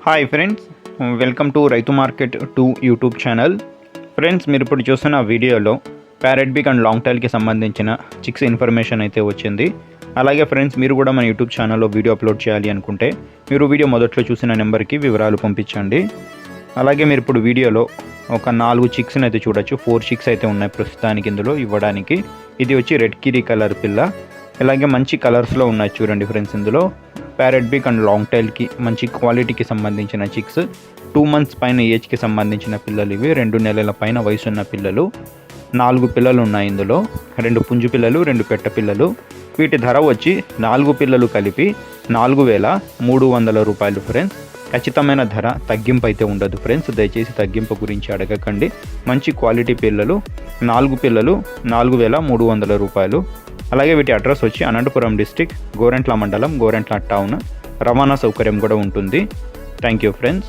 Hi friends, welcome to రైతు market 2 YouTube channel. Friends, మీరు ఇప్పుడు చూస్తున్న వీడియోలో ప్యారెట్ బిగ్ అండ్ లాంగ్ టైల్కి సంబంధించిన చిక్స్ ఇన్ఫర్మేషన్ అయితే వచ్చింది. అలాగే ఫ్రెండ్స్, మీరు కూడా మన యూట్యూబ్ ఛానల్లో వీడియో అప్లోడ్ చేయాలి అనుకుంటే మీరు వీడియో మొదట్లో చూసిన నెంబర్కి వివరాలు పంపించండి. అలాగే మీరు ఇప్పుడు వీడియోలో ఒక 4 చిక్స్ని అయితే చూడొచ్చు. 4 చిక్స్ అయితే ఉన్నాయి ప్రస్తుతానికి ఇందులో ఇవ్వడానికి. ఇది వచ్చి రెడ్ కిరీ కలర్ పిల్ల. అలాగే మంచి కలర్స్లో ఉన్నాయి చూడండి ఫ్రెండ్స్. ఇందులో ప్యారెట్ బిగ్ అండ్ లాంగ్ టైల్కి మంచి క్వాలిటీకి సంబంధించిన చిక్స్. 2 మంత్స్ పైన ఏజ్కి సంబంధించిన పిల్లలు ఇవి. 2 నెలల పైన వయసున్న పిల్లలు. 4 పిల్లలు ఉన్నాయి ఇందులో. 2 పుంజు పిల్లలు, 2 పెట్ట పిల్లలు. వీటి ధర వచ్చి 4 పిల్లలు కలిపి 4,300 రూపాయలు ఫ్రెండ్స్. ఖచ్చితమైన ధర తగ్గింపు అయితే ఉండదు ఫ్రెండ్స్. దయచేసి తగ్గింపు గురించి అడగకండి. మంచి క్వాలిటీ పిల్లలు. 4 పిల్లలు 4,300 రూపాయలు. అలాగే వీటి అడ్రస్ వచ్చి అనంతపురం డిస్టిక్, గోరెంట్ల మండలం, గోరెంట్ల టౌన్. రవాణా సౌకర్యం కూడా ఉంటుంది. Thank you friends.